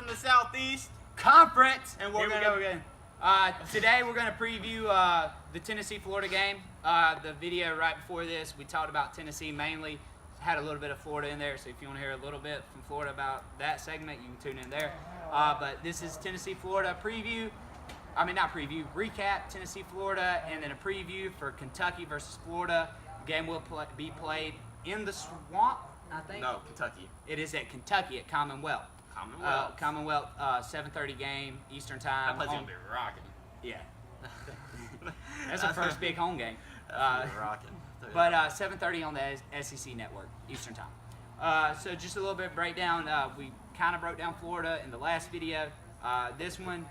from the Southeast Conference. And Here we go again. Today we're going to preview the Tennessee-Florida game. The video right before this, we talked about Tennessee mainly. Had a little bit of Florida in there, so if you want to hear a little bit from Florida about that segment, you can tune in there. But this is Tennessee-Florida preview. I mean, not preview, recap Tennessee-Florida, and then a preview for Kentucky versus Florida. The game will be played in the Swamp, I think. No, Kentucky. It is at Kentucky at Commonwealth. Commonwealth, 7:30 game, Eastern time. That place gonna be rocking. Yeah. That's our first big home game. Rocking. But 7:30 on the SEC network, Eastern time. So just a little bit breakdown. We kind of broke down Florida in the last video. This one,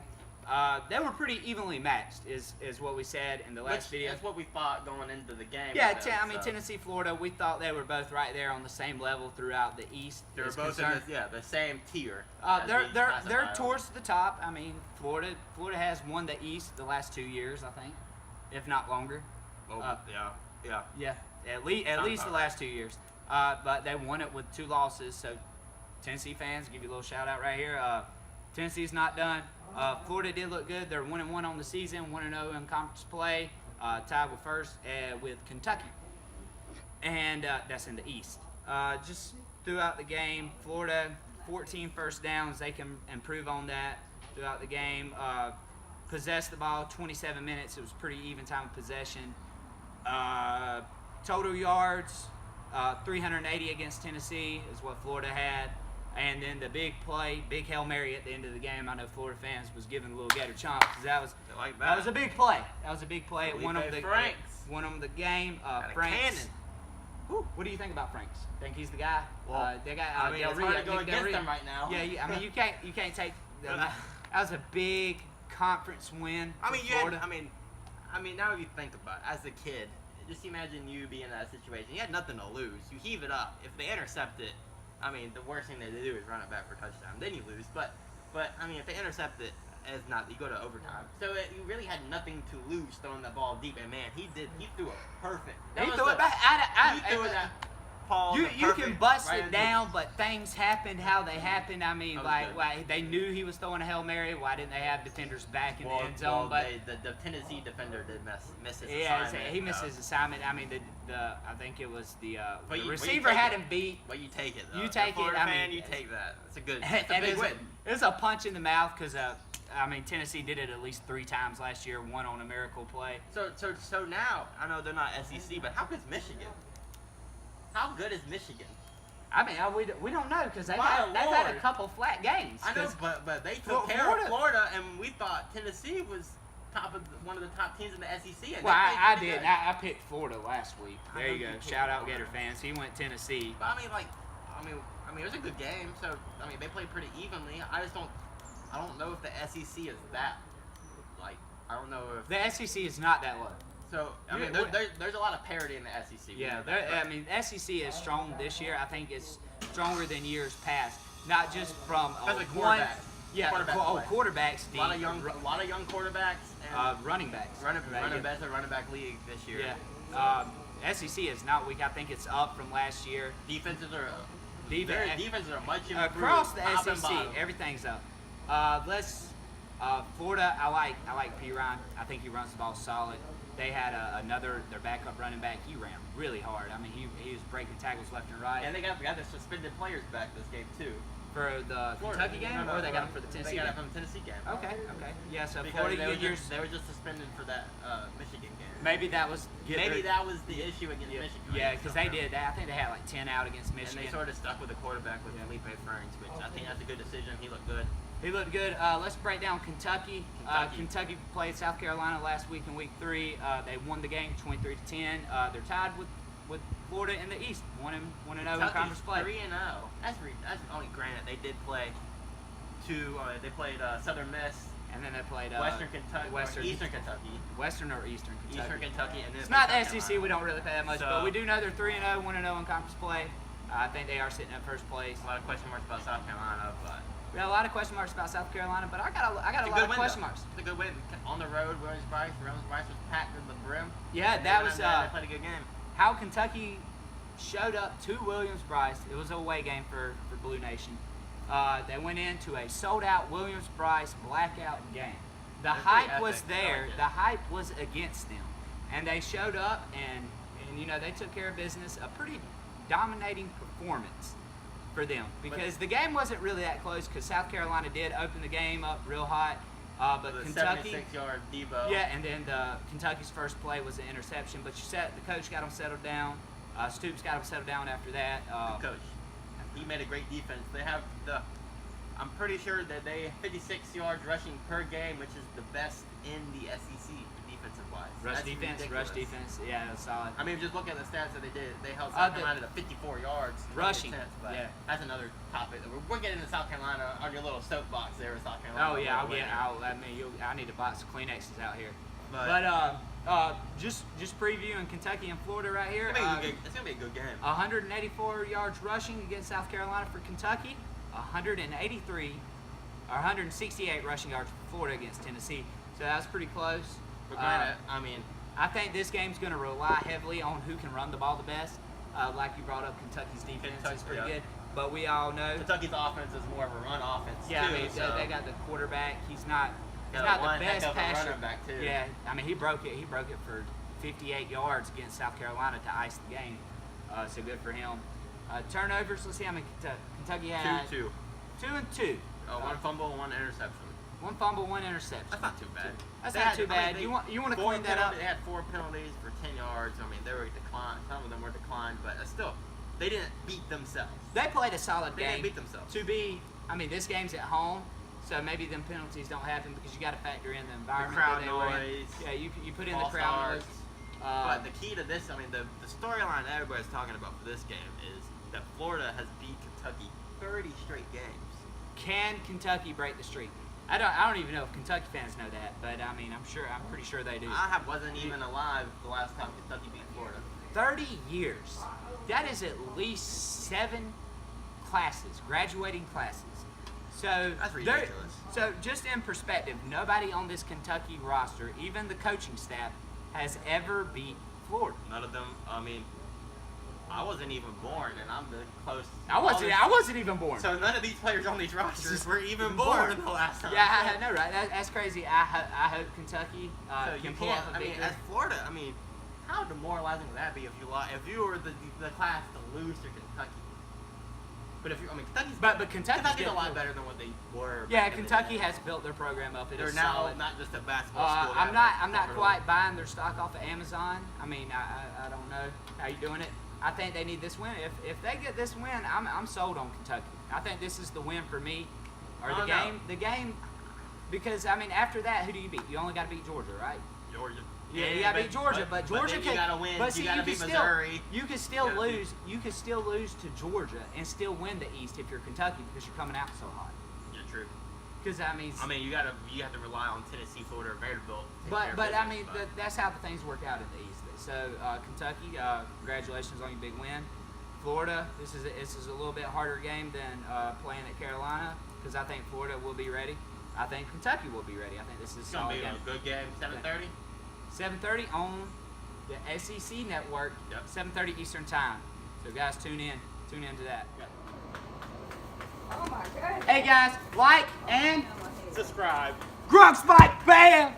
they were pretty evenly matched, is what we said in the last video. That's what we thought going into the game. Yeah, Tennessee, Florida, we thought they were both right there on the same level throughout the East. They were both in the same tier. They're towards the top. I mean, Florida has won the East the last 2 years, I think, if not longer. Yeah. At least the last 2 years. But they won it with 2 losses. So Tennessee fans, give you a little shout out right here. Tennessee's not done. Florida did look good. They're 1-1 on the season, 1-0 in conference play, tied with first with Kentucky, and that's in the East. Just throughout the game, Florida 14 first downs. They can improve on that throughout the game. Possessed the ball 27 minutes. It was pretty even time of possession. Total yards 380 against Tennessee is what Florida had. And then the big play, big Hail Mary at the end of the game. I know Florida fans was giving a little Gator chomp because that was a big play. That was a big play. It won them the game. Franks. What do you think about Franks? Think he's the guy? Well, that guy. I mean, it's hard to go against him right now. Yeah, I mean, you can't take. That was a big conference win. I mean, for Florida. I mean, now if you think about it, as a kid, just imagine you being in that situation. You had nothing to lose. You heave it up. If they intercept it, I mean, the worst thing they do is run it back for a touchdown. Then you lose. But I mean, if they intercept it, as not, you go to overtime. So you really had nothing to lose throwing the ball deep. And man, he threw it perfect. He threw it back. He threw it that Paul. You can bust it down, but things happened how they happened. I mean, like they knew he was throwing a Hail Mary. Why didn't they have defenders back in the end zone? But the Tennessee defender did miss his assignment. assignment. He missed his assignment. I mean, I think it was the receiver had him beat. But you take it, though. You take it. I mean, you take that. It's a big win. It was a punch in the mouth because I mean, Tennessee did it at least 3 times last year. One on a miracle play. So now I know they're not SEC, but how good is Michigan? How good is Michigan? I mean, we don't know because they've had a couple flat games. I know, but they took care of Florida, and we thought Tennessee was one of the top teams in the SEC. And I did. I picked Florida last week. There you go. Shout out Gator fans. He went Tennessee. But I mean, it was a good game. So I mean, they played pretty evenly. I don't know if the SEC is that I don't know if the SEC is not that low. So I mean, there's a lot of parity in the SEC. Yeah, I mean, SEC is strong this year. I think it's stronger than years past. Not just from quarterbacks. Yeah, quarterbacks. A lot of young quarterbacks and running backs. Running back league this year. Yeah. SEC is not weak. I think it's up from last year. Defenses are much improved. Across the SEC, everything's up. Florida. I like Perine. I think he runs the ball solid. They had their backup running back. He ran really hard. I mean, he was breaking tackles left and right. And they got the suspended players back this game too. For the Kentucky game, or they got them for the Tennessee game? They got it from the Tennessee game. Okay. Yeah, so because Florida Unions. They were just suspended for that Michigan game. Maybe that was the issue against Michigan. Yeah, because they did that. I think they had like 10 out against Michigan. And they sort of stuck with the quarterback with Felipe Franks, which I think that's a good decision. He looked good. He looked good. Let's break down Kentucky. Kentucky played South Carolina last week in week 3. They won the game 23-10. They're tied with Florida in the East, 1-0 in conference play. 3-0. That's only granted they did play they played Southern Miss. And then they played Eastern Kentucky. Western or Eastern Kentucky. Eastern Kentucky. And then it's not the SEC. We don't really pay that much, but we do know they're 3-0, 1-0 in conference play. I think they are sitting at first place. A lot of question marks about South Carolina, but we got a lot of question marks about South Carolina, but I got a lot of question marks. It's a good win on the road. Williams-Brice was packed to the brim. Yeah, that was. They played a good game. How Kentucky showed up to Williams-Brice. It was an away game for Blue Nation. They went into a sold-out Williams-Brice blackout game. The That's hype pretty was epic. I there. like it. The hype was against them, and they showed up and you know they took care of business. A pretty dominating performance for them because the game wasn't really that close because South Carolina did open the game up real hot, but The Kentucky. 76-yard Debo. Yeah, and then Kentucky's first play was an interception, but the coach got them settled down. Stoops got them settled down after that. Coach, he made a great defense. They have I'm pretty sure that they 56 yards rushing per game, which is the best in the SEC defensive wise. Rush That's defense. Yeah, that's solid. I mean, just look at the stats that they did. They held South Carolina to 54 yards. Rushing, But yeah. That's another topic. We're getting into South Carolina on your little soapbox there with South Carolina. Oh yeah, I need to buy some Kleenexes out here. But Just previewing Kentucky and Florida right here. it's gonna be a good game. 184 yards rushing against South Carolina for Kentucky. 168 rushing yards for Florida against Tennessee. So that's pretty close. But granted, I mean, I think this game's going to rely heavily on who can run the ball the best. Like you brought up, Kentucky's defense is pretty good. But we all know Kentucky's offense is more of a run offense yeah, too. I mean, so they got the quarterback. He's not got the one best heck of a passer. running back, too. Yeah, I mean he broke it. He broke it for 58 yards against South Carolina to ice the game. So good for him. Turnovers. Let's see how many Kentucky had. 2-2. 2 and 2. One fumble, one interception. One fumble, one interception. That's not too bad. That's They not had- too I bad. mean, You want to clean that up? They had 4 penalties for 10 yards. I mean, they were declined. Some of them were declined, but still, they didn't beat themselves. They played a solid They game. didn't beat themselves. I mean, this game's at home, so maybe them penalties don't happen because you got to factor in the environment crowd that they were in. noise, Yeah, you put in the false crowd noise. starts. But the key to this, I mean, the storyline that everybody's talking about for this game is that Florida has beat Kentucky 30 straight games. Can Kentucky break the streak? I don't even know if Kentucky fans know that, but I mean, I'm pretty sure they do. Wasn't even alive the last time Kentucky beat Florida. 30 years. That is at least 7 classes, graduating classes. So That's there- ridiculous. So just in perspective, nobody on this Kentucky roster, even the coaching staff, has ever beat Florida. None of them. I mean, I wasn't even born, and I'm the closest. I wasn't even born. So none of these players on these rosters were even born the last time. Yeah, I know, right? That's crazy. I hope Kentucky So you can pull can't. off a I mean, victory. as Florida, I mean, how demoralizing would that be if you were the class to lose to Kentucky? But Kentucky's Kentucky's a lot better than what they were. Yeah, back in the Kentucky day. has built their program up. It They're is now solid. not just a basketball school. I'm not quite buying their stock off of Amazon. I mean, I don't know how you're doing it. I think they need this win. If they get this win, I'm sold on Kentucky. I think this is the win for me, or the game. The game, because I mean, after that, who do you beat? You only got to beat Georgia, right? Georgia. Yeah, you got to beat Georgia, but Georgia then can. you gotta win. But see, you gotta can beat still, Missouri. you can still You gotta beat- lose. You can still lose to Georgia and still win the East if you're Kentucky because you're coming out so hot. Yeah, true. Because I mean, You have to rely on Tennessee, Florida, or Vanderbilt. to take care But of I mean, business, but- that's how the things work out in the East. So Kentucky, congratulations on your big win. Florida, this is a little bit harder game than playing at Carolina because I think Florida will be ready. I think Kentucky will be ready. I think this is a It's gonna solid be game. a good game. 7:30. 7:30 on the SEC network. Yep. 7:30 Eastern time. So guys, tune in to that. Oh my God. Hey guys, like and Subscribe. Grunk Spike, bam!